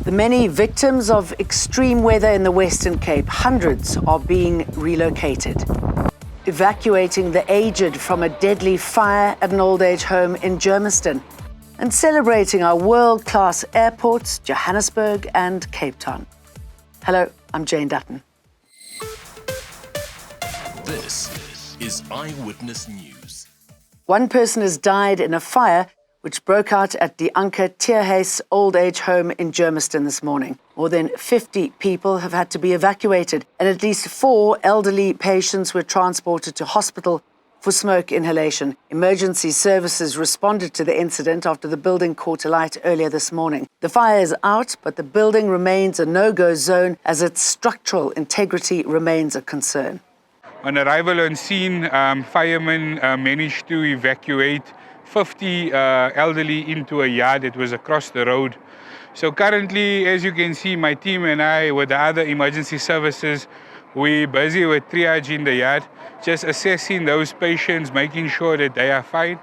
The many victims of extreme weather in the Western Cape, hundreds are being relocated. Evacuating the aged from a deadly fire at an old-age home in Germiston. And celebrating our world-class airports, Johannesburg and Cape Town. Hello, I'm Jane Dutton. This is Eyewitness News. One person has died in a fire which broke out at the Anker Tierhuis old age home in Germiston this morning. More than 50 people have had to be evacuated, and at least 4 elderly patients were transported to hospital for smoke inhalation. Emergency services responded to the incident after the building caught alight earlier this morning. The fire is out, but the building remains a no-go zone as its structural integrity remains a concern. On arrival on scene, firemen managed to evacuate 50 elderly into a yard that was across the road. So currently, as you can see, my team and I with the other emergency services, we're busy with triaging the yard, just assessing those patients, making sure that they are fine.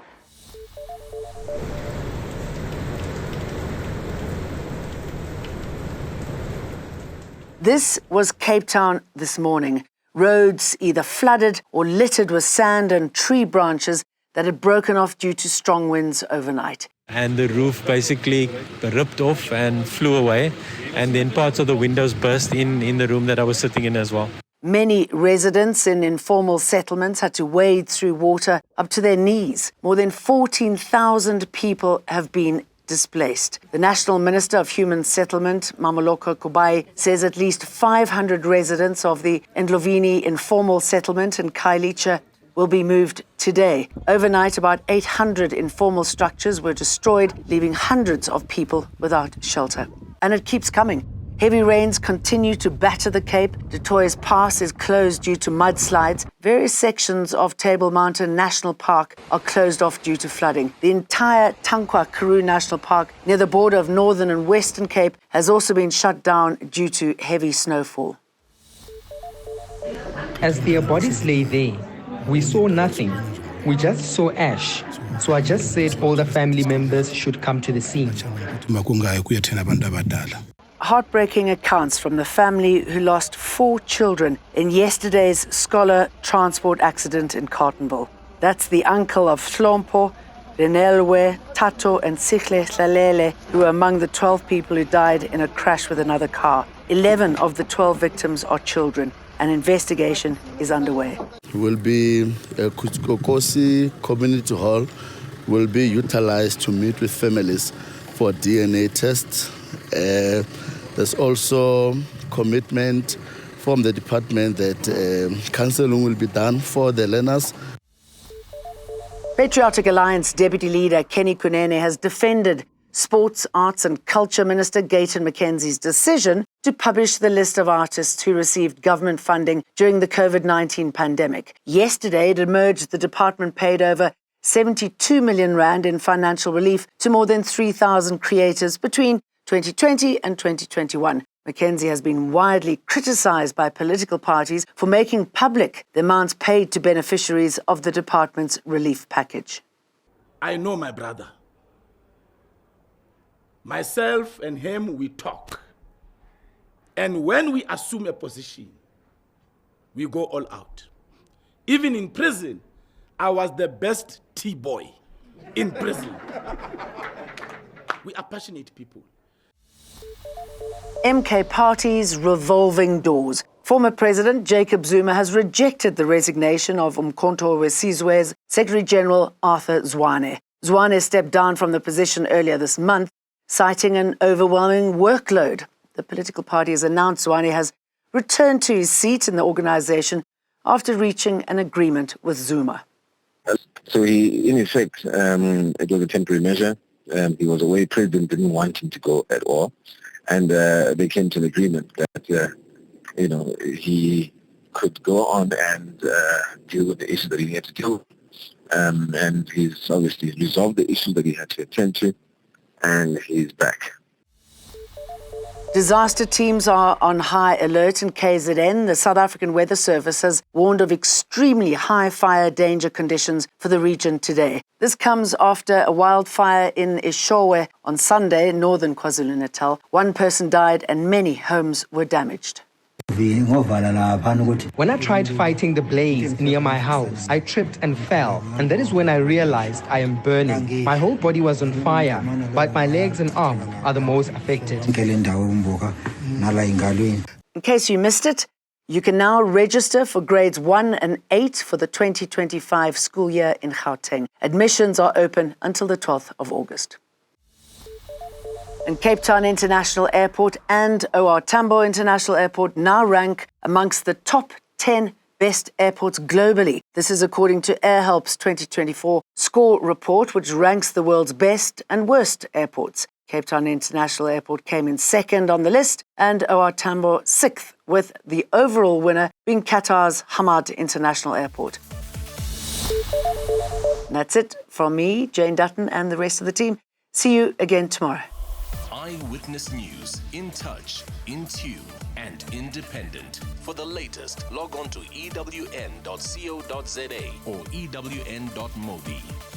This was Cape Town this morning. Roads either flooded or littered with sand and tree branches that had broken off due to strong winds overnight. And the roof basically ripped off and flew away, and then parts of the windows burst in the room that I was sitting in as well. Many residents in informal settlements had to wade through water up to their knees. More than 14,000 people have been displaced. The National Minister of Human Settlement, Mamoloko Kubai, says at least 500 residents of the Ndlovini informal settlement in Khayelitsha will be moved today. Overnight, about 800 informal structures were destroyed, leaving hundreds of people without shelter. And it keeps coming. Heavy rains continue to batter the Cape. Du Toit's Pass is closed due to mudslides. Various sections of Table Mountain National Park are closed off due to flooding. The entire Tankwa Karoo National Park near the border of Northern and Western Cape has also been shut down due to heavy snowfall. As their bodies lay there, we saw nothing. We just saw ash. So I just said all the family members should come to the scene. Heartbreaking accounts from the family who lost 4 children in yesterday's Scholar transport accident in Carletonville. That's the uncle of Hlompo, Renelwe, Tato and Sikhle Hlalele, who were among the 12 people who died in a crash with another car. 11 of the 12 victims are children. An investigation is underway. Will be a Kosi Community Hall will be utilized to meet with families for DNA tests. There's also commitment from the department that counseling will be done for the learners. Patriotic Alliance Deputy Leader Kenny Kunene has defended Sports, Arts and Culture Minister Gayton Mckenzie's decision to publish the list of artists who received government funding during the COVID-19 pandemic. Yesterday, it emerged the department paid over 72 million rand in financial relief to more than 3,000 creators between 2020 and 2021. Mckenzie has been widely criticised by political parties for making public the amounts paid to beneficiaries of the department's relief package. I know my brother. Myself and him, we talk. And when we assume a position, we go all out. Even in prison, I was the best T-boy in prison. We are passionate people. MK Party's revolving doors. Former President Jacob Zuma has rejected the resignation of Umkhonto we Sizwe's Secretary-General Arthur Zwane. Zwane stepped down from the position earlier this month, citing an overwhelming workload. The political party has announced Zwane has returned to his seat in the organization after reaching an agreement with Zuma. So he, in effect, it was a temporary measure. He was away. President didn't want him to go at all. And they came to an agreement that, he could go on and deal with the issue that he needed to deal with. And he's obviously resolved the issue that he had to attend to, and he's back. Disaster teams are on high alert in KZN. The South African Weather Service has warned of extremely high fire danger conditions for the region today. This comes after a wildfire in Eshowe on Sunday in northern KwaZulu-Natal. One person died and many homes were damaged. When I tried fighting the blaze near my house, I tripped and fell, and that is when I realized I am burning. My whole body was on fire, but my legs and arms are the most affected. In case you missed it, you can now register for grades 1 and 8 for the 2025 school year in Gauteng. Admissions are open until the 12th of August. And Cape Town International Airport and OR Tambo International Airport now rank amongst the top 10 best airports globally. This is according to AirHelp's 2024 score report, which ranks the world's best and worst airports. Cape Town International Airport came in second on the list and OR Tambo sixth, with the overall winner being Qatar's Hamad International Airport. And that's it from me, Jane Dutton, and the rest of the team. See you again tomorrow. Eyewitness News, in touch, in tune, and independent. For the latest, log on to ewn.co.za or ewn.mobi.